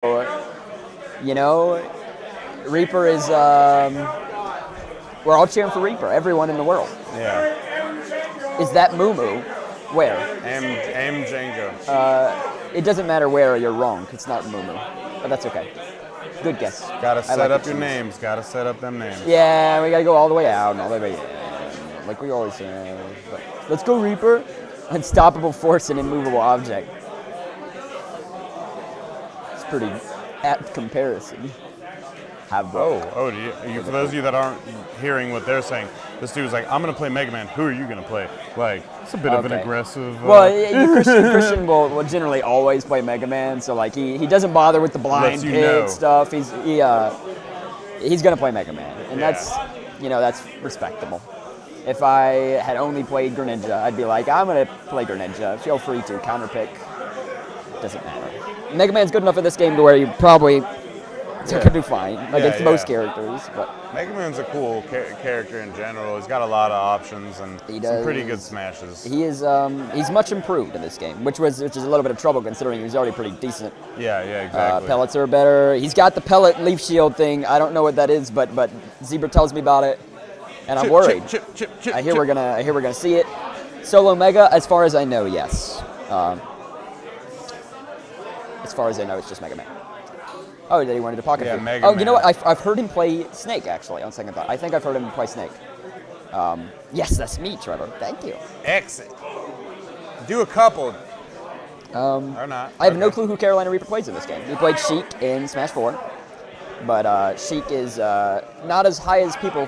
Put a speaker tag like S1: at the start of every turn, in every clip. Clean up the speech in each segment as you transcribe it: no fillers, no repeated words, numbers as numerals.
S1: you know, Reaper is, we're all cheering for Reaper, everyone in the world.
S2: Yeah.
S1: Is that Moo? Where?
S2: Am Jenga.
S1: It doesn't matter where, you're wrong. It's not Moo. But that's okay. Good guess.
S2: Gotta
S1: I
S2: set
S1: like
S2: up
S1: it
S2: your
S1: too.
S2: names. Gotta set up them names.
S1: Yeah, we gotta go all the way out and all the way in, like we always say. But let's go Reaper. Unstoppable force, an immovable object. It's pretty apt comparison. Have
S2: Oh, for those of you that aren't hearing what they're saying, this dude's like, I'm gonna play Mega Man. Who are you gonna play? Like, it's a bit of an aggressive.
S1: Well, Christian will generally always play Mega Man, so like he doesn't bother with the blind pig stuff. He's gonna play Mega Man, and that's respectable. If I had only played Greninja, I'd be like, I'm gonna play Greninja. Feel free to counterpick. Doesn't matter. Mega Man's good enough in this game to where you probably could do fine against most characters. But
S2: Mega Man's a cool character in general. He's got a lot of options and some pretty good smashes.
S1: He is he's much improved in this game, which is a little bit of trouble considering he was already pretty decent.
S2: Yeah, exactly.
S1: Pellets are better. He's got the pellet leaf shield thing. I don't know what that is, but Zebra tells me about it, and I'm worried. I hear we're gonna see it. Solo Mega, as far as I know, yes. As far as I know, it's just Mega Man. Oh, that he wanted to pocket.
S2: Yeah, Mega
S1: Man.
S2: Man.
S1: You know what? I've heard him play Snake, actually, on second thought. I think I've heard him play Snake. Yes, that's me, Trevor. Thank you.
S2: Exit. Do a couple. Or not.
S1: I have no clue who Carolina Reaper plays in this game. He played Sheik in Smash 4. But Sheik is not as high as people...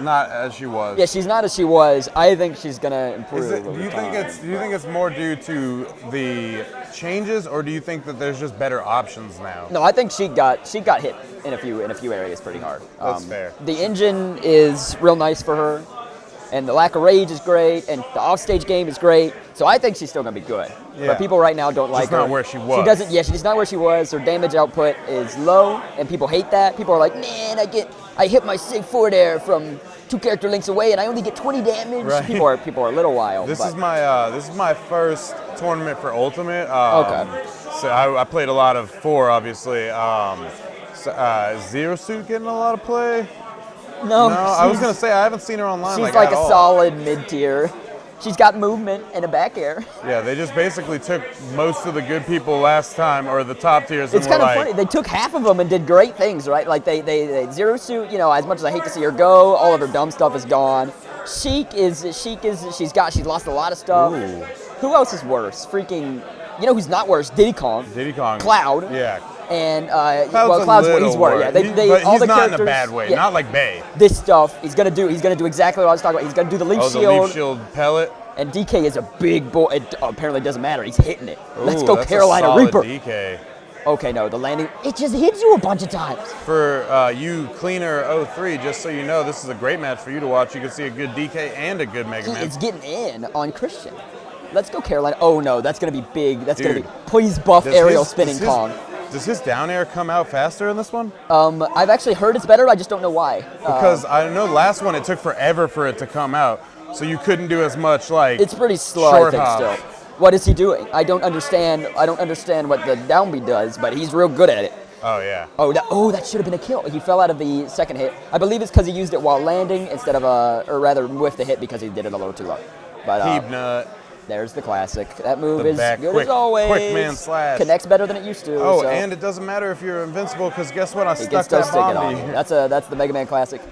S2: Not as she was.
S1: Yeah, she's not as she was. I think she's going to improve
S2: Do you think it's more due to the changes, or do you think that there's just better options now?
S1: No, I think she got hit in a few areas pretty hard.
S2: That's fair.
S1: The engine is real nice for her, and the lack of rage is great, and the offstage game is great. So I think she's still gonna be good.
S2: Yeah.
S1: But people right now don't like her.
S2: She's not where she was.
S1: She doesn't. Yeah, she's not where she was. Her damage output is low, and people hate that. People are like, man, I hit my sig forward air from 2 character links away, and I only get 20 damage.
S2: Right.
S1: People are a little wild.
S2: This is my first tournament for Ultimate.
S1: Okay.
S2: So I played a lot of 4, obviously. Zero Suit getting a lot of play.
S1: No,
S2: I was gonna say I haven't seen her online.
S1: She's
S2: like
S1: a solid mid-tier. She's got movement and a back air.
S2: Yeah, they just basically took most of the good people last time, or the top tiers.
S1: It's kind of funny. They took half of them and did great things, right? Like they Zero Suit. As much as I hate to see her go, all of her dumb stuff is gone. She's lost a lot of stuff.
S2: Ooh.
S1: Who else is worse? Freaking, who's not worse? Diddy Kong. Cloud.
S2: Yeah.
S1: And
S2: Cloud's
S1: he's worse. Yeah,
S2: but
S1: all
S2: he's
S1: the
S2: not
S1: characters,
S2: in a bad way.
S1: Yeah.
S2: Not like Bay.
S1: This stuff he's gonna do exactly what I was talking about. He's gonna do the leaf shield.
S2: The leaf shield pellet.
S1: And DK is a big boy. It apparently doesn't matter. He's hitting it. Let's go,
S2: that's
S1: Carolina
S2: a solid
S1: Reaper.
S2: DK.
S1: Okay, no, the landing, it just hits you a bunch of times.
S2: For you Cleaner 03, just so you know, this is a great match for you to watch. You can see a good DK and a good Mega Man.
S1: It's getting in on Christian. Let's go, Carolina. Oh, no, that's going to be big. That's going to be, please buff aerial spinning Kong.
S2: Does his down air come out faster in this one?
S1: I've actually heard it's better. I just don't know why.
S2: Because I know last one, it took forever for it to come out. So you couldn't do as much like
S1: it's pretty slow, I think, still. What is he doing? I don't understand what the down B does, but he's real good at it.
S2: Oh, yeah.
S1: Oh, that should have been a kill. He fell out of the second hit. I believe it's because he used it while landing instead of or rather whiffed the hit because he did it a little too low. But
S2: Peabnut.
S1: There's the classic. That move is good
S2: quick,
S1: as always.
S2: Quick man slash.
S1: Connects better than it used to.
S2: Oh,
S1: so.
S2: And it doesn't matter if you're invincible because guess what? I
S1: He
S2: stuck
S1: can still
S2: that
S1: stick it
S2: bomb.
S1: on you. That's the Mega Man classic.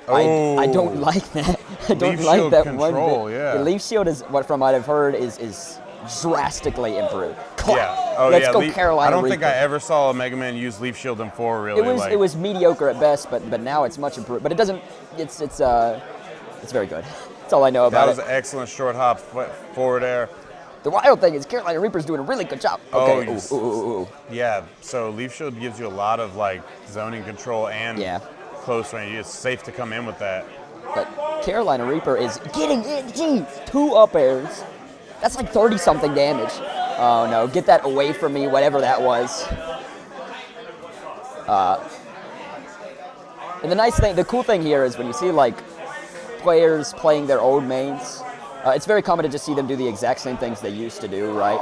S2: Oh.
S1: I don't like that. I don't
S2: Leaf
S1: like
S2: shield
S1: that
S2: control,
S1: one bit.
S2: yeah.
S1: The leaf shield is what from what I've heard is drastically improved.
S2: Yeah. Oh,
S1: Let's
S2: yeah.
S1: go Carolina
S2: I don't
S1: Reaper.
S2: think I ever saw a Mega Man use Leaf Shield in 4 really.
S1: It was mediocre at best, but now it's much improved. But it doesn't. It's very good. That's all I know about it.
S2: That was an excellent short hop forward air.
S1: The wild thing is Carolina Reaper's doing a really good job. Okay.
S2: Ooh. Yeah. So Leaf Shield gives you a lot of like zoning control and close range. It's safe to come in with that.
S1: But Carolina Reaper is getting in. Geez, 2 up airs. That's like 30-something damage. Oh no, get that away from me, whatever that was. And the cool thing here is when you see like players playing their old mains, it's very common to just see them do the exact same things they used to do, right?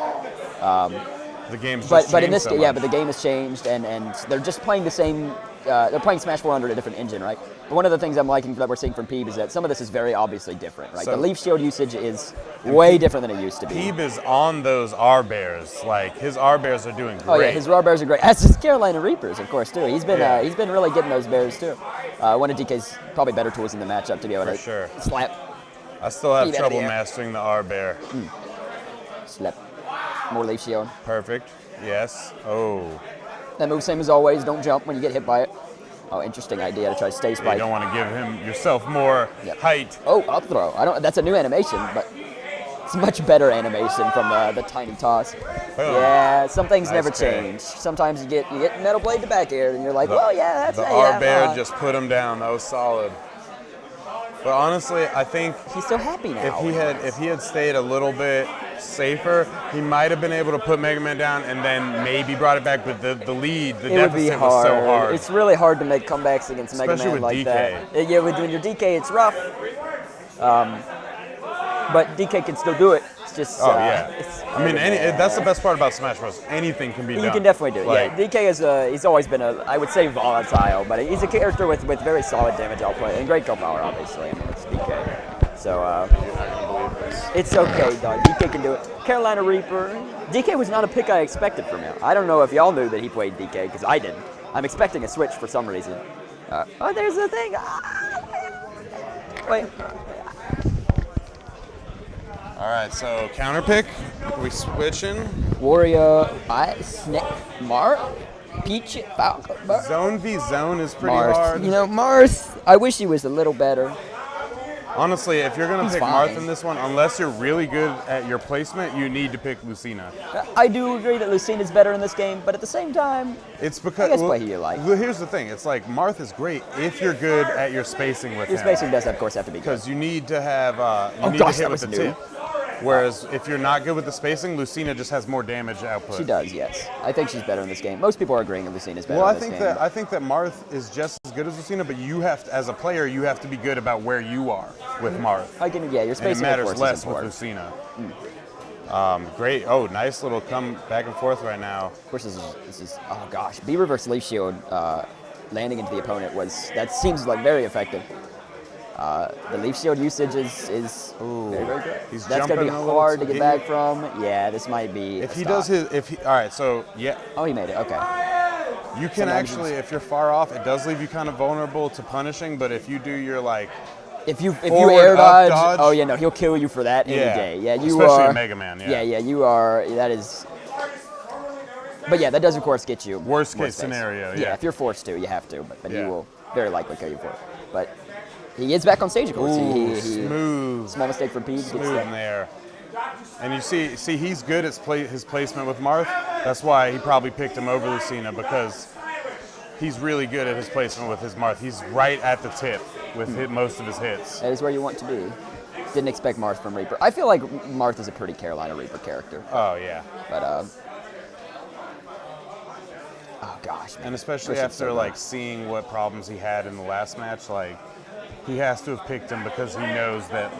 S2: The game's
S1: but
S2: just
S1: in
S2: changed
S1: this
S2: so
S1: game, yeah,
S2: much.
S1: but the game has changed, and they're just playing the same. They're playing Smash 4 under a different engine, right? But one of the things I'm liking that we're seeing from Peeb is that some of this is very obviously different, right?
S2: So-
S1: the Leaf Shield usage is way different than it used to be.
S2: Peeb is on those R-Bears. Like, his R-Bears are doing great.
S1: Oh yeah, his raw bears are great. As his Carolina Reapers, of course, too. He's been
S2: Yeah.
S1: he's been really getting those bears too. One of DK's probably better tools in the matchup to be able
S2: For
S1: to
S2: sure.
S1: slap,
S2: I still have
S1: Peeb out of
S2: trouble
S1: the air.
S2: mastering the R-Bear.
S1: slap. More Leaf Shield.
S2: Perfect. Yes. Oh.
S1: That move, same as always. Don't jump when you get hit by it. Oh, interesting idea to try to stay
S2: You
S1: spike.
S2: don't want to give him yourself more
S1: Yep.
S2: height.
S1: Oh, up throw. I don't. That's a new animation, but it's a much better animation from the tiny toss.
S2: Boom.
S1: Yeah, some things
S2: Nice
S1: never
S2: K.
S1: change. Sometimes you get metal blade to back air, and you're like, well, yeah, that's
S2: The
S1: yeah,
S2: R-Bear just put him down. That was solid. But honestly, I think
S1: He's so happy now.
S2: if he had stayed a little bit safer, he might have been able to put Mega Man down and then maybe brought it back. But the lead, the
S1: it would be
S2: deficit
S1: hard.
S2: was so hard.
S1: It's really hard to make comebacks against Mega
S2: Especially
S1: Man
S2: with
S1: like
S2: DK.
S1: that. Yeah, when you're DK, it's rough. But DK can still do it. It's just.
S2: Oh yeah.
S1: It's,
S2: I mean, that's the best part about Smash Bros. Anything can be done.
S1: You can definitely do it.
S2: Like,
S1: Yeah, DK is he's always been I would say volatile, but he's a character with very solid damage output and great kill power, obviously. I mean, it's DK. So it's okay, dog. DK can do it. Carolina Reaper. DK was not a pick I expected from him. I don't know if y'all knew that he played DK, because I didn't. I'm expecting a switch for some reason. Oh, there's the thing. Wait.
S2: All right, so counter pick. Are we switching?
S1: Warrior, Snake, Peach, Falcon,
S2: Zone v zone is pretty
S1: Marth.
S2: hard.
S1: You know, Marth, I wish he was a little better.
S2: Honestly, if you're gonna
S1: He's
S2: pick
S1: fine.
S2: Marth in this one, unless you're really good at your placement, you need to pick Lucina.
S1: I do agree that Lucina's better in this game, but at the same time,
S2: It's because
S1: I guess play who you like.
S2: Well, here's the thing: it's like Marth is great if you're good at your spacing with
S1: your
S2: him.
S1: spacing does, of course, have to be good.
S2: Because you need to have
S1: Oh,
S2: you need
S1: gosh,
S2: to hit
S1: that
S2: with
S1: was
S2: the
S1: new.
S2: tip. Whereas if you're not good with the spacing, Lucina just has more damage output.
S1: She does, yes. I think she's better in this game. Most people are agreeing that Lucina's better
S2: Well,
S1: in
S2: I
S1: this
S2: think
S1: game.
S2: I think that Marth is just as good as Lucina, but you have to, as a player, you have to be good about where you are with Marth.
S1: Yeah, your
S2: And it
S1: spacing, of
S2: matters
S1: course,
S2: less
S1: is
S2: with
S1: important.
S2: Lucina. Great. Oh, nice little come back and forth right now.
S1: Of course, this is oh gosh, B reverse leaf shield landing into the opponent that seems like very effective. The leaf shield usage is very, very good.
S2: He's
S1: That's gonna be
S2: jumping a little
S1: hard to
S2: too
S1: get back from. Yeah, this might be.
S2: If
S1: a
S2: he
S1: stop.
S2: does all right, so yeah,
S1: Oh, he made it. Okay.
S2: you can
S1: Sometimes
S2: actually, if you're far off, it does leave you kind of vulnerable to punishing, but if you do your like,
S1: If you
S2: Forward,
S1: air
S2: up,
S1: dodge,
S2: dodge.
S1: oh yeah, no, he'll kill you for that any
S2: Yeah.
S1: day. Yeah, you
S2: Especially
S1: are.
S2: in Mega Man, yeah.
S1: Yeah, you are. That is. But yeah, that does of course get you
S2: Worst
S1: more
S2: case
S1: space.
S2: scenario,
S1: Yeah,
S2: yeah.
S1: if you're forced to, you have to, but he
S2: Yeah.
S1: will very likely kill you for it. But he is back on stage, of course.
S2: ooh,
S1: He
S2: smooth,
S1: small mistake for Pete.
S2: smooth in there. And you see he's good at his placement with Marth. That's why he probably picked him over Lucina, because he's really good at his placement with his Marth. He's right at the tip with most of his hits.
S1: That is where you want to be. Didn't expect Marth from Reaper. I feel like Marth is a pretty Carolina Reaper character,
S2: Oh yeah.
S1: but oh gosh, man.
S2: And especially
S1: Christian's
S2: after
S1: so
S2: like
S1: good.
S2: seeing what problems he had in the last match, like he has to have picked him because he knows that,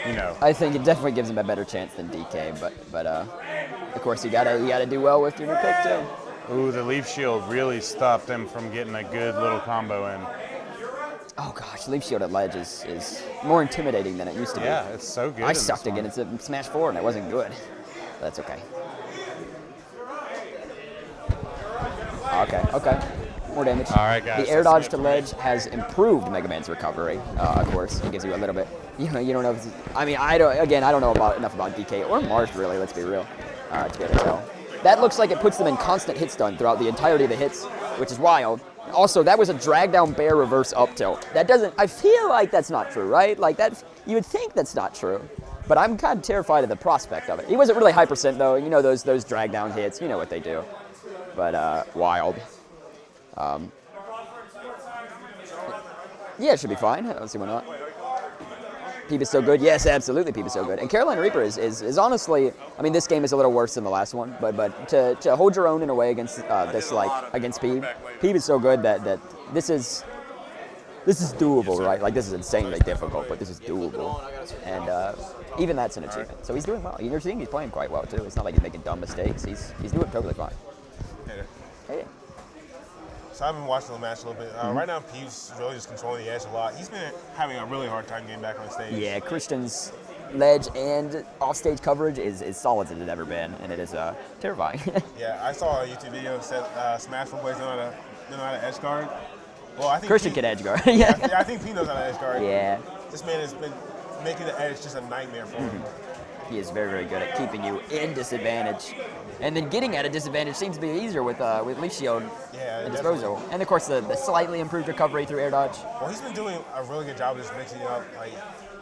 S2: you know.
S1: I think it definitely gives him a better chance than DK, but of course you gotta do well with your new pick too.
S2: Ooh, the Leaf Shield really stopped him from getting a good little combo in.
S1: Oh gosh, Leaf Shield at ledge is more intimidating than it used to be.
S2: Yeah, it's so good.
S1: I
S2: in
S1: sucked
S2: this one.
S1: against it in Smash 4 and it wasn't good. That's okay. Okay. More damage.
S2: All right, guys,
S1: The air
S2: that's
S1: dodge
S2: it
S1: to
S2: for
S1: ledge has improved Mega Man's recovery. Of course, it gives you a little bit. You don't know. If it's, I mean, I don't know enough about DK or Marth really. Let's be real. To be able to tell. That looks like it puts them in constant hit stun throughout the entirety of the hits, which is wild. Also, that was a drag down bear reverse up tilt. That doesn't. I feel like that's not true, right? Like that. You would think that's not true. But I'm kind of terrified of the prospect of it. He wasn't really high percent though. You know those drag down hits. You know what they do. But wild. Yeah, it should be fine. I don't see why not. Peeb is so good. Yes, absolutely, Peeb is so good. And Carolina Reaper is honestly, I mean, this game is a little worse than the last one, but to hold your own in a way against against Peeb is so good that this is this is doable, right? Like, this is insanely difficult, but this is doable. And even that's an achievement. So he's doing well. You're seeing he's playing quite well, too. It's not like he's making dumb mistakes. He's doing totally fine. Hey.
S3: So I've been watching the match a little bit. Right now, Pete's really just controlling the edge a lot. He's been having a really hard time getting back on stage.
S1: Yeah, Christian's ledge and offstage coverage is solid as it's ever been, and it is terrifying.
S3: Yeah, I saw a YouTube video that said Smash 4 players know how to edge guard. Well, I think
S1: Christian
S3: Pete,
S1: can edge guard.
S3: yeah, I think Pete knows how to edge guard.
S1: Yeah.
S3: This man has been making the edge just a nightmare for him.
S1: He is very, very good at keeping you in disadvantage. And then getting at a disadvantage seems to be easier with Leaf Shield and Disposal. And of course, the slightly improved recovery through air dodge.
S3: Well, he's been doing a really good job of just mixing it up. Like,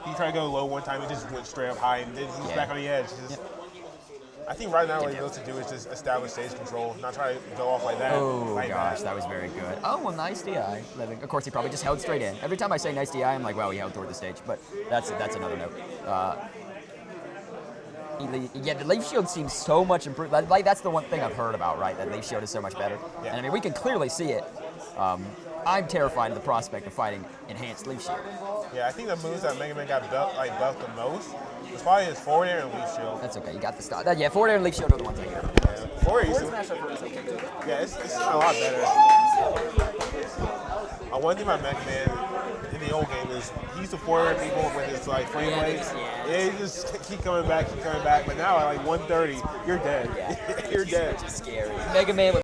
S3: he tried to go low one time, he just went straight up high, and then he's back on the edge. I think right now what he needs to do is just establish stage control, not try to go off like that.
S1: Oh, gosh, that was very good. Oh, well, nice DI. Of course, he probably just held straight in. Every time I say nice DI, I'm like, wow, he held toward the stage. But that's another note. The Leaf Shield seems so much improved. Like, that's the one thing I've heard about, right? That Leaf Shield is so much better.
S3: Yeah.
S1: And I mean, we can clearly see it. I'm terrified of the prospect of fighting enhanced Leaf Shield.
S3: Yeah, I think the moves that Mega Man got buffed the most was probably his forward air and Leaf Shield.
S1: That's okay. You got the start. Yeah, forward air and Leaf Shield are the ones I get.
S3: Yeah. Forward air
S1: Smash Up is okay too.
S3: yeah, it's a lot better. One thing about Mega Man in the old game is he used to forward people with his like frame rates. Yeah, he just keep coming back. But now at like 130, you're dead.
S1: Yeah.
S3: You're dead.
S1: Which is scary. Mega Man with